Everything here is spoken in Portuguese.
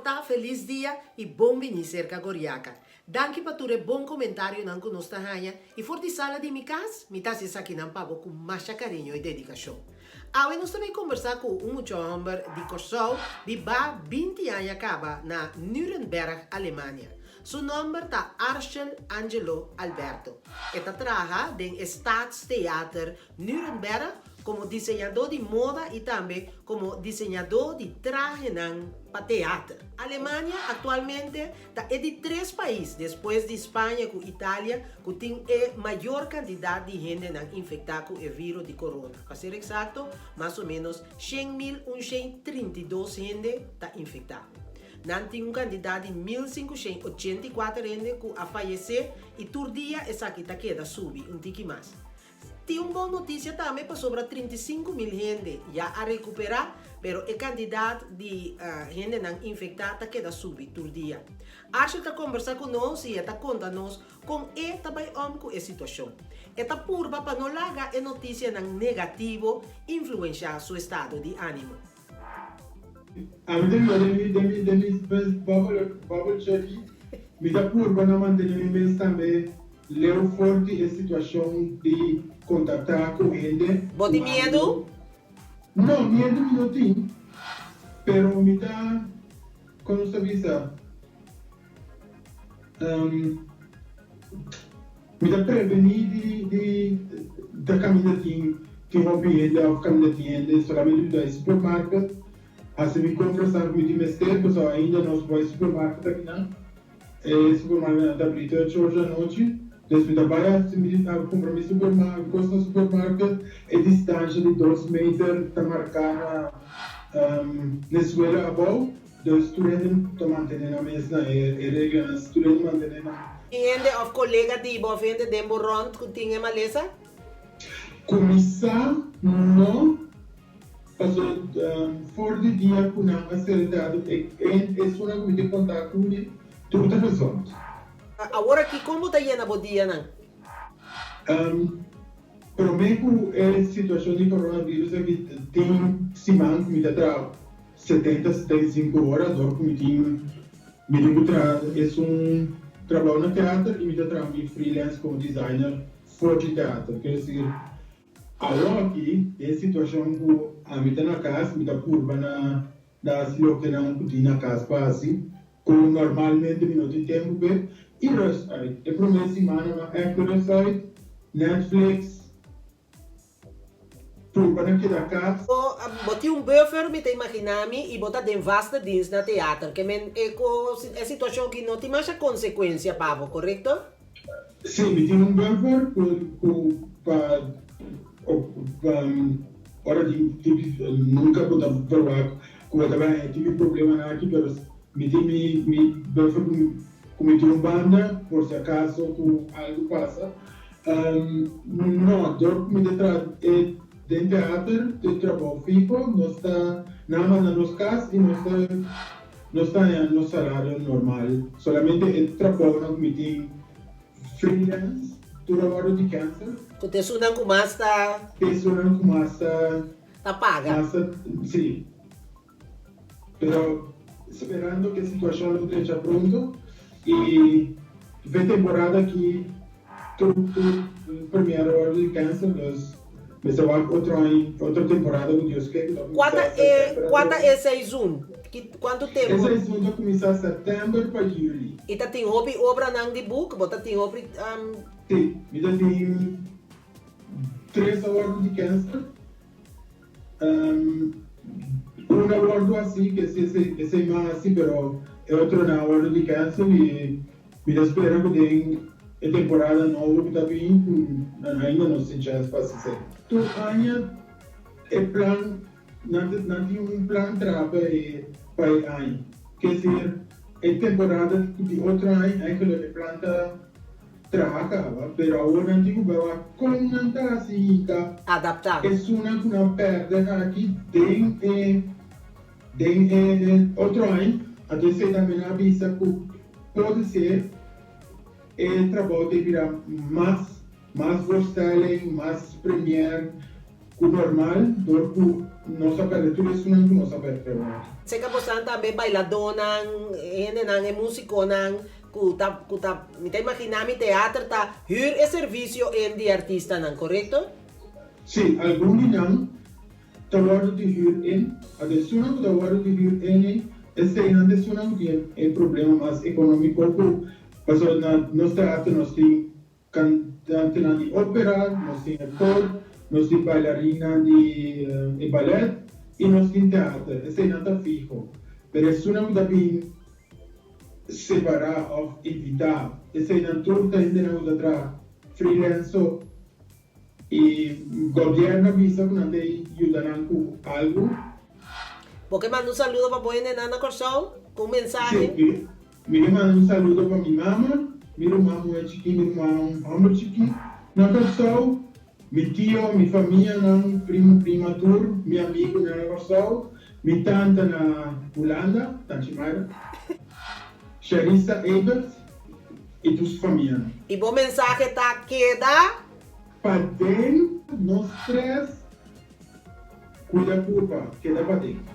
Volta, feliz dia e bom venir cerca Goriaca. Danke para ture bom comentário nan conosco hanha e forti sala de micas, mitas essa aqui nan pavo com mais carinho e dedicação. Hoje nós também conversar com muito homem de Kosovo, de ba 20 anos acaba na Nuremberg, Alemanha. Seu nome é Archel Angelo Alberto. Ele trabalha no Staatstheater Nuremberg como desenhador de moda e também como desenhador de traje para teatro. A Alemanha atualmente é de 3 países, depois de Espanha e Itália, que tem a maior quantidade de gente infectada com o vírus de corona. Para ser exato, mais ou menos 100.132 gente está infectada. Não tem uma quantidade de 1.584 gente que a falecer e todo dia essa aqui está queda subir um tique mais. Tem uma boa notícia também para sobre 35.000 gente já a recuperar, mas a quantidade de gente não infectada queda subir todo dia. Acho que está conversando conosco e está contando-nos como é também com a situação. Está purba para não largar a notícia negativa influenciar seu estado de ânimo. A mim bubble check, me dá purba na manter mês também. Leu forte a situação de contactar com ele. Bote medo? Não, medo não tem. Pero me dá, como se diz, me dá prevenir da caminhadinha, que eu vi ele ao caminhadinha, solamente do supermercado. Assim me conversar com o mestre, porque ainda não se pode supermercado aqui, não. Supermercado da Brita, hoje à noite. Depois me trabalha, se me compromisso supermercado, custa supermercado, a distância de 2 metros está marcada na escola abaixo, os estudantes estão mantendo a mesma regra, os estudantes mantendo a... Gente of colega de bovende de Moront que tinha maleza? Começar, não, passou fora de dia com a acertado, é só na comida de contato com toda a pessoa. Agora aqui, como está indo a dia, não? Para mim, a situação de coronavírus é que tem semana que me dá 70, 75 horas, dor que me tem trabalho no teatro e me dá trabalho freelance como designer fora de teatro. Quer dizer, agora aqui, a situação que a me dá na casa, me dá curva das locais que tem na casa para assim, como normalmente me não tem tempo para e Rosite. A primeira semana é Rosite, Netflix, por aqui da casa. Botei buffer, me imaginar-me, e botar de vasta dienst na teatro, que é situação que não tem mais consequência, Pavo, correto? Sim, me tem buffer para hora de nunca botar provar como também tive problema aqui, mas me tem buffer cometer banda, por se acaso algo passa. Não, eu me dentro de teatro, de trabalho fico, não está nada na nossa casa e não está no salário normal. Solamente o trabalho no comitê freelance, trabalho de câncer. Tu te sunan com masta... Te sunan com masta... Tá paga? Masta, sim. Pero esperando que a situação não esteja pronto, e vem temporada que primeira hora de câncer, mas eu acho outra temporada que Deus quer. Quanto é 6-1? Quanto tempo? Essa é vai começar em setembro para julho. E tá tem obra nang de book, bota tem obra... Sim, ainda tem 3 horas de câncer. Uma hora assim, que esse é mais assim, pero é outra na hora de câncer e me espero que tem a temporada nova que está vindo, ainda não sei já para ser. Tu ainda é plano, não tem plano de trabalho para ano. Quer dizer, a temporada de outro ano, é que a planta trabalha, mas agora não tem como não está assim, adaptar. É uma perda aqui, tem outro ano. Até você também avisa que pode ser o trabalho de virar mais versatile, mais premier que o normal, porque não sabe tudo isso não sabe trabalhar. Sei que você também bailador, é músico, me tá imaginando mi teatro, tá, huur é serviço em de artista, não, correto? Sim, alguns não, tá hora de vir em, a de sunam tá hora de vir em, esse não de sunam que é problema mais econômico, mas nós teatro nós tem cantante de ópera, nós tem ator, nós tem bailarina de ballet e nós tem teatro, esse não tá fijo, mas sunam também separar ou evitar, esse não tudo ainda não dá para freelance e o governo visa que não tem ajuda com algo. Porque manda um saludo para boa Nana Corsão, com mensagem. Sim, me manda saludo para minha mamãe, minha mamãe é chiquinha, minha irmã é chiquinha. Na Corsão, meu tio, minha família, prima tour, meu amigo na Corsão, minha tante na Holanda, Tante Mara, Charissa Ebert e tua família. E bom mensagem tá queda. Para nós três, cuida culpa, queda para dentro.